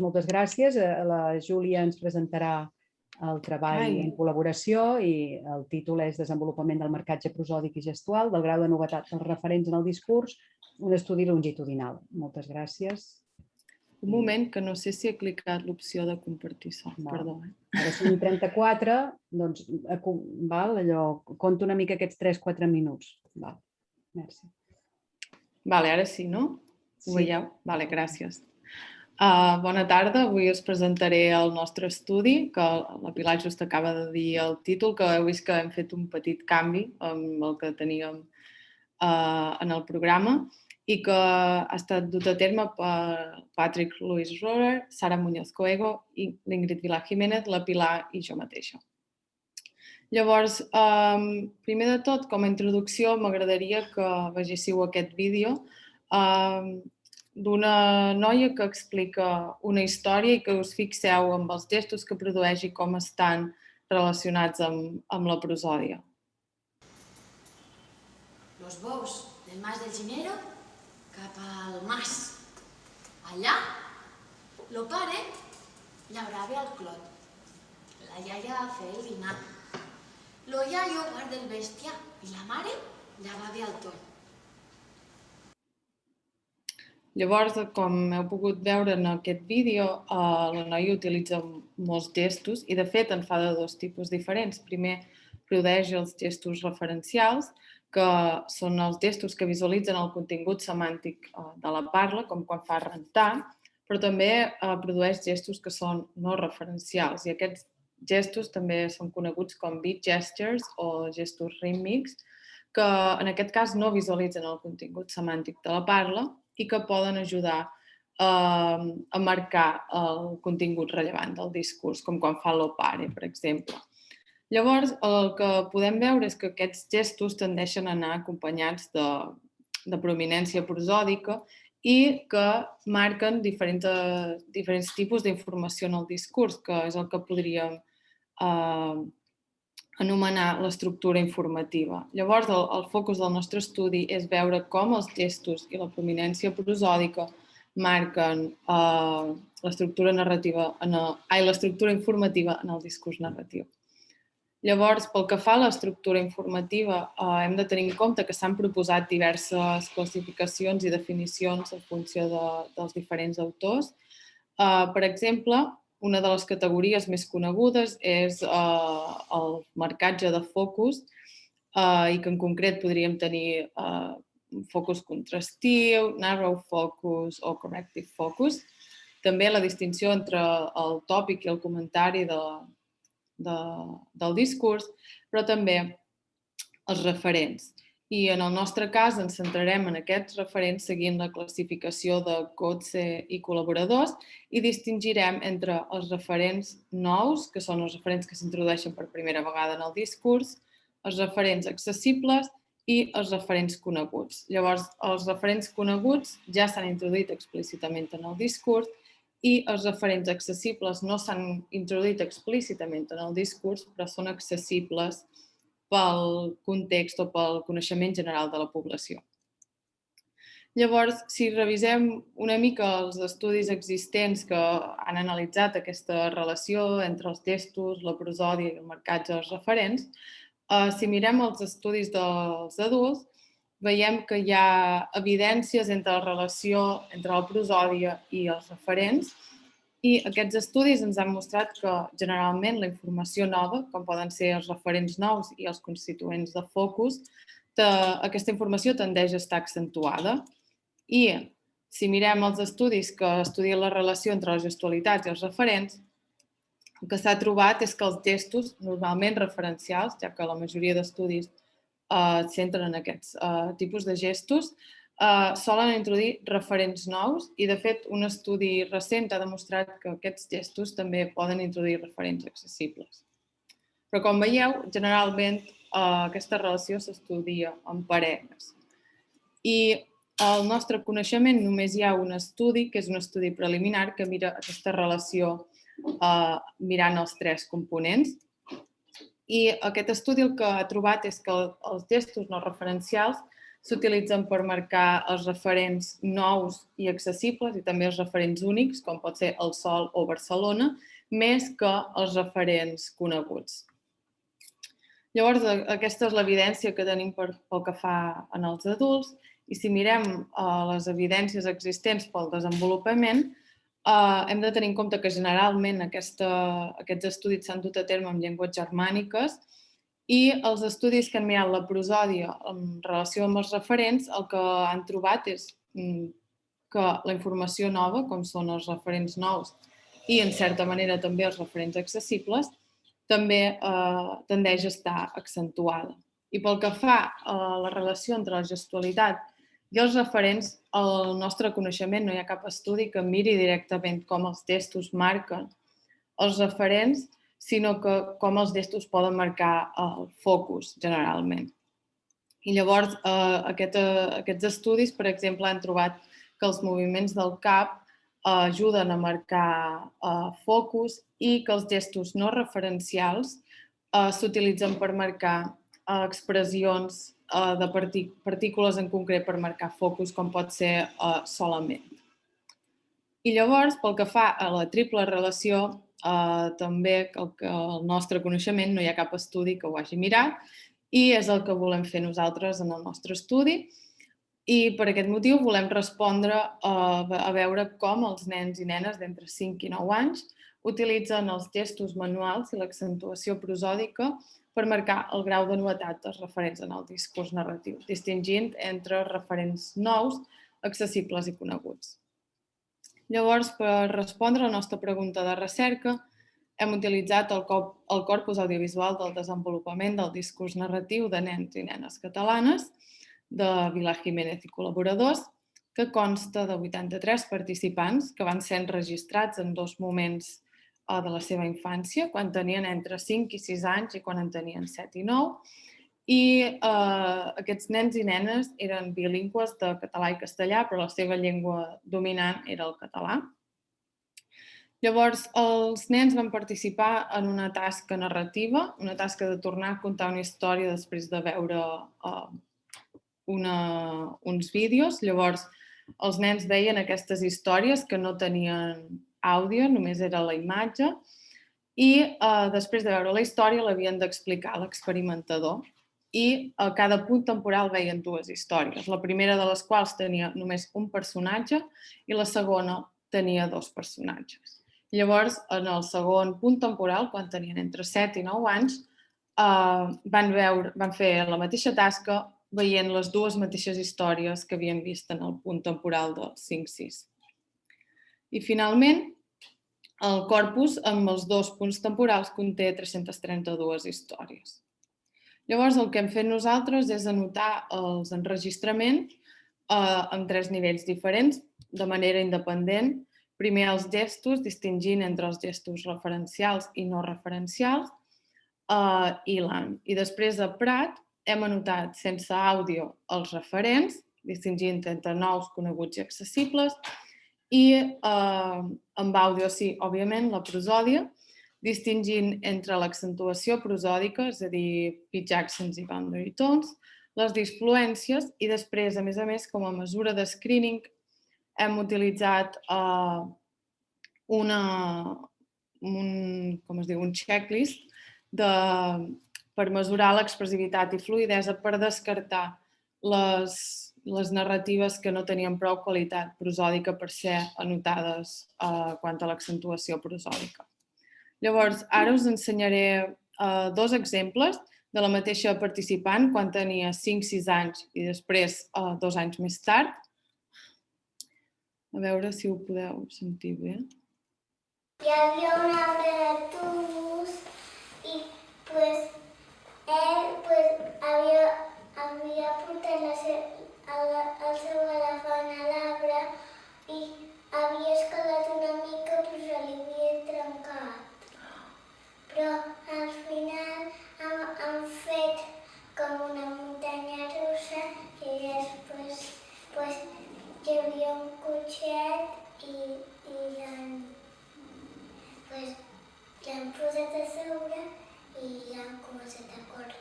Moltes gràcies. La Júlia ens presentarà el treball en col·laboració i el títol és Desenvolupament del marcatge prosòdic i gestual del grau de novetat dels referents en el discurs, un estudi longitudinal. Moltes gràcies. Un moment, que no sé si he clicat l'opció de compartir so. Perdó. Ara són 34, doncs compto una mica aquests 3-4 minuts. Merci. Ara sí, no? Ho veieu? Gràcies. Bona tarda, avui us presentaré el nostre estudi, que la Pilar just acaba de dir el títol, que heu vist que hem fet un petit canvi amb el que teníem en el programa i que ha estat dut a terme per Patrick Luis Rohrer, Sara Muñoz Coego i l'Ingrid Vilà Jiménez, la Pilar i jo mateixa. Llavors, primer de tot, com a introducció, m'agradaria que vegéssiu aquest vídeo d'una noia que explica una història i que us fixeu amb els gestos que produeix i com estan relacionats amb la prosòdia. Los bous del mas del Ginero cap al mas. Allà, lo pare llaurava el clot. La iaia feia el dinar. Lo iaio guarda el bestiar i la mare llavava el torn. Llavors, com heu pogut veure en aquest vídeo, la noia utilitza molts gestos i, de fet, en fa de dos tipus diferents. Primer, produeix els gestos referencials, que són els gestos que visualitzen el contingut semàntic de la parla, com quan fa rentar, però també produeix gestos que són no referencials. I aquests gestos també són coneguts com beat gestures o gestos rítmics, que en aquest cas no visualitzen el contingut semàntic de la parla i que poden ajudar a marcar el contingut rellevant del discurs, com quan fa lo pare, per exemple. Llavors, el que podem veure és que aquests gestos tendeixen a anar acompanyats de prominència prosòdica i que marquen diferents tipus d'informació en el discurs, que és el que podríem anomenar l'estructura informativa. Llavors, el focus del nostre estudi és veure com els gestos i la prominència prosòdica marquen l'estructura informativa en el discurs narratiu. Llavors, pel que fa a l'estructura informativa, hem de tenir en compte que s'han proposat diverses classificacions i definicions en funció dels diferents autors. Per exemple, una de les categories més conegudes és el marcatge de focus i que en concret podríem tenir focus contrastiu, narrow focus o corrective focus. També la distinció entre el tòpic i el comentari del discurs, però també els referents. I en el nostre cas ens centrarem en aquests referents seguint la classificació de Coetzee i col·laboradors i distingirem entre els referents nous, que són els referents que s'introdueixen per primera vegada en el discurs, els referents accessibles i els referents coneguts. Llavors, els referents coneguts ja s'han introduït explícitament en el discurs i els referents accessibles no s'han introduït explícitament en el discurs, però són accessibles pel context o pel coneixement general de la població. Llavors, si revisem una mica els estudis existents que han analitzat aquesta relació entre els gestos, la prosòdia i el marcatge dels referents, si mirem els estudis dels adults, veiem que hi ha evidències entre la relació entre la prosòdia i els referents i aquests estudis ens han mostrat que generalment la informació nova, com poden ser els referents nous i els constituents de focus, aquesta informació tendeix a estar accentuada. I si mirem els estudis que estudien la relació entre les gestualitats i els referents, el que s'ha trobat és que els gestos, normalment referencials, ja que la majoria d'estudis es centren en aquests tipus de gestos, solen introduir referents nous i, de fet, un estudi recent ha demostrat que aquests gestos també poden introduir referents accessibles. Però, com veieu, generalment aquesta relació s'estudia en parelles. I al nostre coneixement només hi ha un estudi, que és un estudi preliminar, que mira aquesta relació mirant els tres components. I aquest estudi el que ha trobat és que els gestos no referencials s'utilitzen per marcar els referents nous i accessibles i també els referents únics, com pot ser el Sol o Barcelona, més que els referents coneguts. Llavors, aquesta és l'evidència que tenim pel que fa en els adults i si mirem les evidències existents pel desenvolupament, hem de tenir en compte que generalment aquests estudis s'han dut a terme amb llengües germàniques i els estudis que han mirat la prosòdia en relació amb els referents el que han trobat és que la informació nova, com són els referents nous i en certa manera també els referents accessibles, també tendeix a estar accentuada. I pel que fa a la relació entre la gestualitat i els referents, al nostre coneixement no hi ha cap estudi que miri directament com els gestos marquen els referents, sinó que com els gestos poden marcar el focus, generalment. I llavors, aquests estudis, per exemple, han trobat que els moviments del cap ajuden a marcar focus i que els gestos no referencials s'utilitzen per marcar expressions de partícules en concret per marcar focus, com pot ser solament. I llavors, pel que fa a la triple relació, també el nostre coneixement no hi ha cap estudi que ho hagi mirat i és el que volem fer nosaltres en el nostre estudi i per aquest motiu volem respondre a veure com els nens i nenes d'entre 5 i 9 anys utilitzen els gestos manuals i l'accentuació prosòdica per marcar el grau de novetat dels referents en el discurs narratiu, distingint entre referents nous, accessibles i coneguts. Llavors, per respondre a la nostra pregunta de recerca, hem utilitzat el corpus audiovisual del desenvolupament del discurs narratiu de nens i nenes catalanes de Vilà Jiménez i col·laboradors, que consta de 83 participants que van ser enregistrats en 2 moments de la seva infància, quan tenien entre 5 i 6 anys i quan en tenien 7 i 9. I aquests nens i nenes eren bilingües de català i castellà, però la seva llengua dominant era el català. Llavors, els nens van participar en una tasca narrativa, una tasca de tornar a contar una història després de veure uns vídeos. Llavors, els nens veien aquestes històries que no tenien àudio, només era la imatge, i després de veure la història l'havien d'explicar a l'experimentador. I a cada punt temporal veien 2 històries, la primera de les quals tenia només un personatge i la segona tenia 2 personatges. Llavors, en el segon punt temporal, quan tenien entre 7 i 9 anys, van fer la mateixa tasca veient les 2 mateixes històries que havien vist en el punt temporal del 5-6. I finalment, el corpus amb els 2 punts temporals conté 332 històries. Llavors, el que hem fet nosaltres és anotar els enregistraments en 3 nivells diferents, de manera independent. Primer els gestos, distingint entre els gestos referencials i no referencials, i l'any. I després a Prat hem anotat sense àudio els referents, distingint entre nous, coneguts i accessibles, i amb àudio sí, òbviament, la prosòdia, distingint entre l'accentuació prosòdica, és a dir, pitch accents i boundary tones, les disfluències i després, a més, com a mesura de screening, hem utilitzat un checklist per mesurar l'expressivitat i fluïdesa per descartar les narratives que no tenien prou qualitat prosòdica per ser anotades quant a l'accentuació prosòdica. Llavors, ara us ensenyaré 2 exemples de la mateixa participant quan tenia 5-6 anys i després 2 anys més tard. A veure si ho podeu sentir bé. Hi havia un arbre d'autobús i ell havia portat el seu elefant a l'arbre i havia escalat una mica però se li havia trencat. Però al final han fet com una muntanya russa i després hi havia un cotxet i l'han posat a sobre i l'han començat a córrer.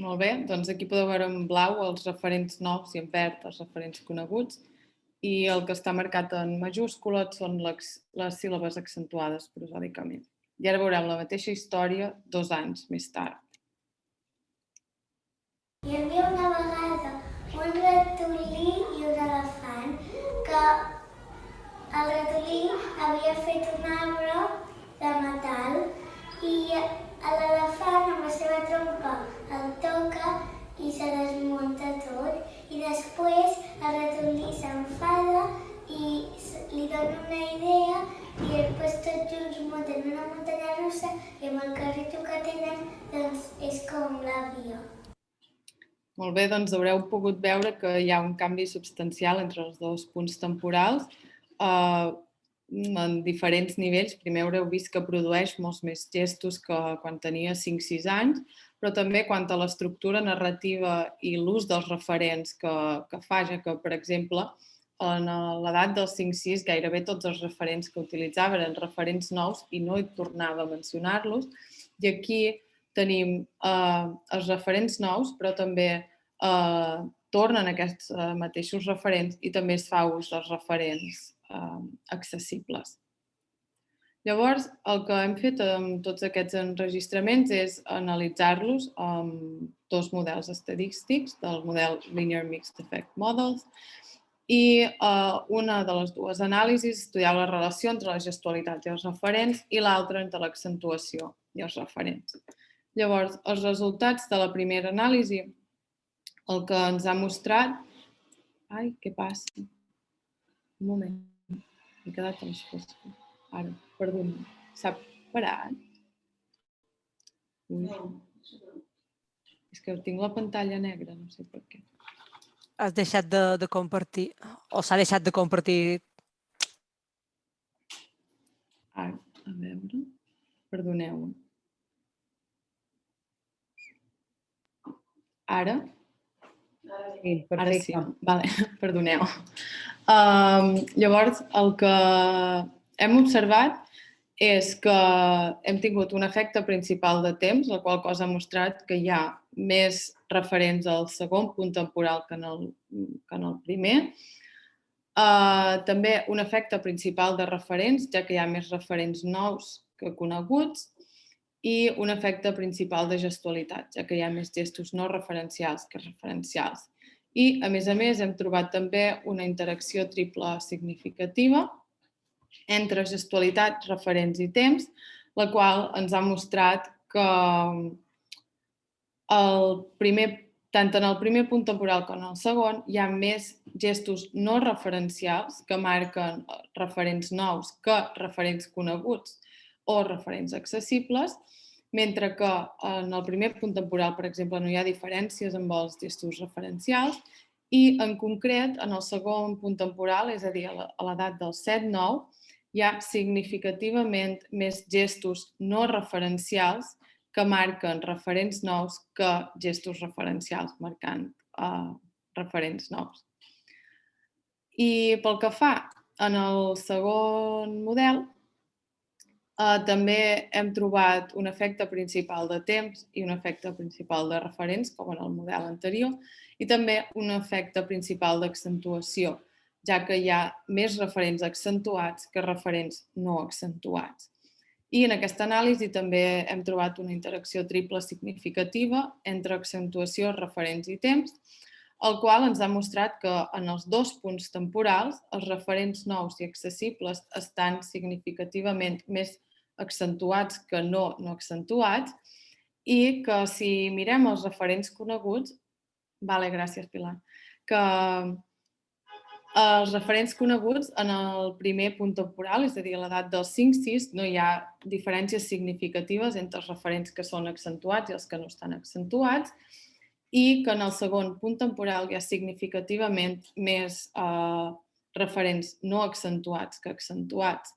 Molt bé, doncs aquí podeu veure en blau els referents nous i en verd els referents coneguts i el que està marcat en majúscules són les síl·labes accentuades prosòdicament. I ara veurem la mateixa història 2 anys més tard. Hi havia una vegada un ratolí i un elefant que el ratolí havia fet un arbre de metall i l'elefant amb la seva trompa el toca i se desmunta tot i després el ratolí s'enfada i li dona una idea i després tots junts munten una muntanya russa i amb el carrito que tenen doncs és com l'avió. Molt bé, doncs haureu pogut veure que hi ha un canvi substancial entre els dos punts temporals en diferents nivells. Primer haureu vist que produeix molts més gestos que quan tenia 5-6 anys, però també quant a l'estructura narrativa i l'ús dels referents que fa, ja que, per exemple, en l'edat dels 5-6 gairebé tots els referents que utilitzava eren referents nous i no hi tornava a mencionar-los. I aquí tenim els referents nous, però també tornen aquests mateixos referents i també es fa ús dels referents accessibles. Llavors, el que hem fet amb tots aquests enregistraments és analitzar-los amb 2 models estadístics del model Linear Mixed Effect Models i una de les 2 anàlisis estudiava la relació entre la gestualitat i els referents i l'altra entre l'accentuació i els referents. Llavors, els resultats de la primera anàlisi, el que ens ha mostrat... Ai, què passa? Un moment, m'he quedat a les fosques. Ara, perdoni, s'ha parat? És que tinc la pantalla negra, no sé per què. Has deixat de compartir, o s'ha deixat de compartir? Ara, a veure, perdoneu-me. Ara? Sí, Ara sí, perfecte. vale, perdoneu. Llavors, el que hem observat és que hem tingut un efecte principal de temps, la qual cosa ha mostrat que hi ha més referents al segon punt temporal que en el primer. També un efecte principal de referents, ja que hi ha més referents nous que coneguts, i un efecte principal de gestualitat, ja que hi ha més gestos no referencials que referencials. I, a més, hem trobat també una interacció triple significativa entre gestualitat, referents i temps, la qual ens ha mostrat que tant en el primer punt temporal com en el segon hi ha més gestos no referencials que marquen referents nous que referents coneguts o referents accessibles, mentre que en el primer punt temporal, per exemple, no hi ha diferències amb els gestos referencials i, en concret, en el segon punt temporal, és a dir, a l'edat del 7-9, hi ha significativament més gestos no referencials que marquen referents nous que gestos referencials marcant referents nous. I pel que fa en el segon model, també hem trobat un efecte principal de temps i un efecte principal de referents, com en el model anterior, i també un efecte principal d'accentuació, ja que hi ha més referents accentuats que referents no accentuats. I en aquesta anàlisi també hem trobat una interacció triple significativa entre accentuació, referents i temps, el qual ens ha mostrat que en els 2 punts temporals els referents nous i accessibles estan significativament més accentuats que no accentuats i que si mirem els referents coneguts, gràcies Pilar, que els referents coneguts en el primer punt temporal, és a dir, a l'edat dels 5-6, no hi ha diferències significatives entre els referents que són accentuats i els que no estan accentuats i que en el segon punt temporal hi ha significativament més referents no accentuats que accentuats,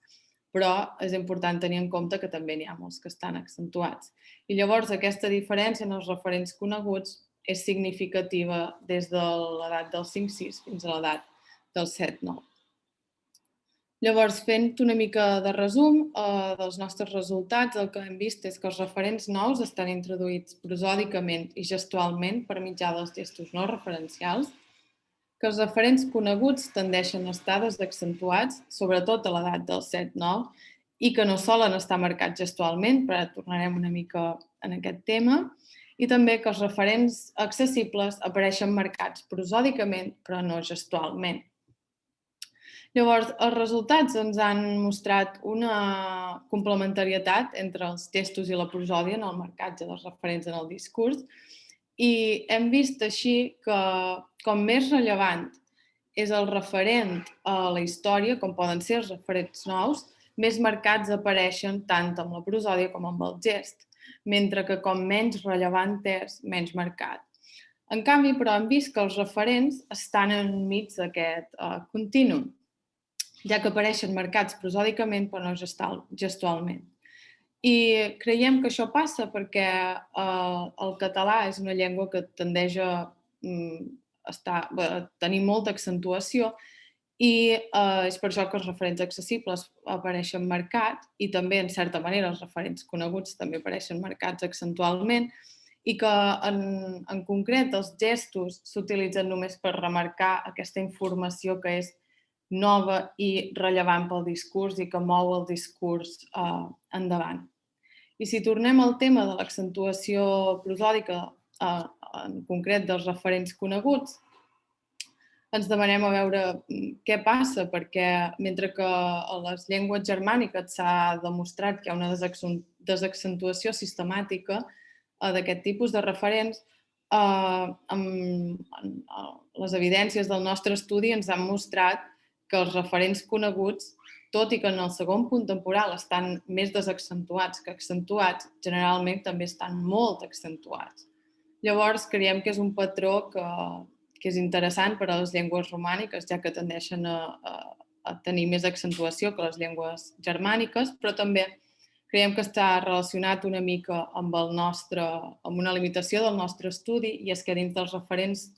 però és important tenir en compte que també n'hi ha molts que estan accentuats. I llavors aquesta diferència en els referents coneguts és significativa des de l'edat del 5-6 fins a l'edat del 7-9. Llavors, fent una mica de resum dels nostres resultats, el que hem vist és que els referents nous estan introduïts prosòdicament i gestualment per mitjà dels gestos no referencials, que els referents coneguts tendeixen a estar desaccentuats, sobretot a l'edat del 7-9, i que no solen estar marcats gestualment, però ara tornarem una mica en aquest tema, i també que els referents accessibles apareixen marcats prosòdicament, però no gestualment. Llavors, els resultats ens han mostrat una complementarietat entre els gestos i la prosòdia en el marcatge dels referents en el discurs i hem vist així que com més rellevant és el referent a la història, com poden ser els referents nous, més marcats apareixen tant amb la prosòdia com amb el gest, mentre que com menys rellevant és, menys marcat. En canvi, però, hem vist que els referents estan enmig d'aquest continu, ja que apareixen marcats prosòdicament però no gestualment. I creiem que això passa perquè el català és una llengua que tendeix a tenir molta accentuació i és per això que els referents accessibles apareixen marcats i també, en certa manera, els referents coneguts també apareixen marcats accentualment i que, en concret, els gestos s'utilitzen només per remarcar aquesta informació que és nova i rellevant pel discurs i que mou el discurs endavant. I si tornem al tema de l'accentuació prosòdica, en concret dels referents coneguts, ens demanem a veure què passa, perquè mentre que a les llengües germàniques s'ha demostrat que hi ha una desaccentuació sistemàtica d'aquest tipus de referents, les evidències del nostre estudi ens han mostrat que els referents coneguts, tot i que en el segon punt temporal estan més desaccentuats que accentuats, generalment també estan molt accentuats. Llavors, creiem que és un patró que és interessant per a les llengües romàniques, ja que tendeixen a tenir més accentuació que les llengües germàniques, però també creiem que està relacionat una mica amb una limitació del nostre estudi, i és que dins dels referents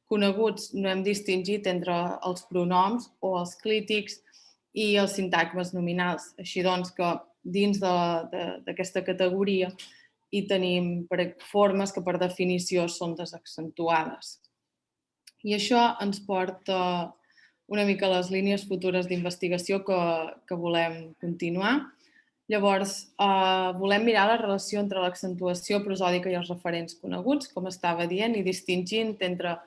coneguts no hem distingit entre els pronoms o els clítics i els sintagmes nominals. Així doncs que dins d'aquesta categoria hi tenim formes que per definició són desaccentuades. I això ens porta una mica a les línies futures d'investigació que volem continuar. Llavors, volem mirar la relació entre l'accentuació prosòdica i els referents coneguts, com estava dient, i distingint entre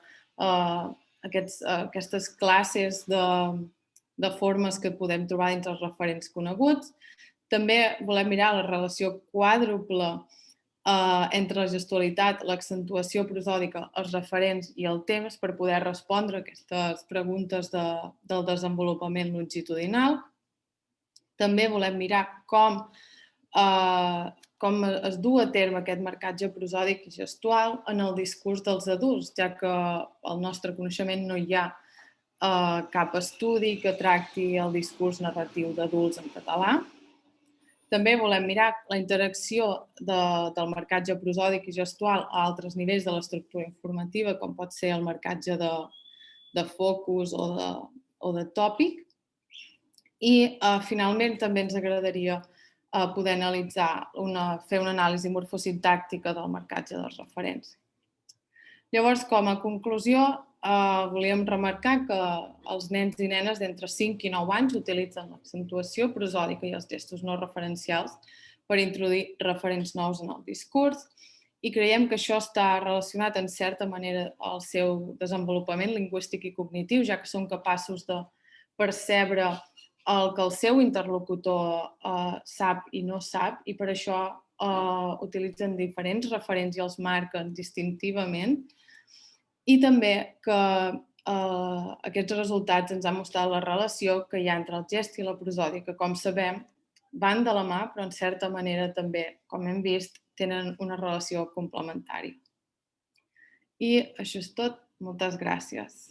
aquestes classes de formes que podem trobar dins els referents coneguts. També volem mirar la relació quàdruple entre la gestualitat, l'accentuació prosòdica, els referents i el temps per poder respondre a aquestes preguntes del desenvolupament longitudinal. També volem mirar com es du a terme aquest marcatge prosòdic i gestual en el discurs dels adults, ja que al nostre coneixement no hi ha cap estudi que tracti el discurs narratiu d'adults en català. També volem mirar la interacció del marcatge prosòdic i gestual a altres nivells de l'estructura informativa, com pot ser el marcatge de focus o de tòpic. I finalment també ens agradaria poder fer una anàlisi morfosintàctica del marcatge dels referents. Llavors, com a conclusió, volíem remarcar que els nens i nenes d'entre 5 i 9 anys utilitzen l'accentuació prosòdica i els gestos no referencials per introduir referents nous en el discurs i creiem que això està relacionat en certa manera al seu desenvolupament lingüístic i cognitiu, ja que són capaços de percebre el que el seu interlocutor sap i no sap, i per això utilitzen diferents referents i els marquen distintivament. I també que aquests resultats ens han mostrat la relació que hi ha entre el gest i la prosòdia, que com sabem van de la mà, però en certa manera també, com hem vist, tenen una relació complementària. I això és tot. Moltes gràcies.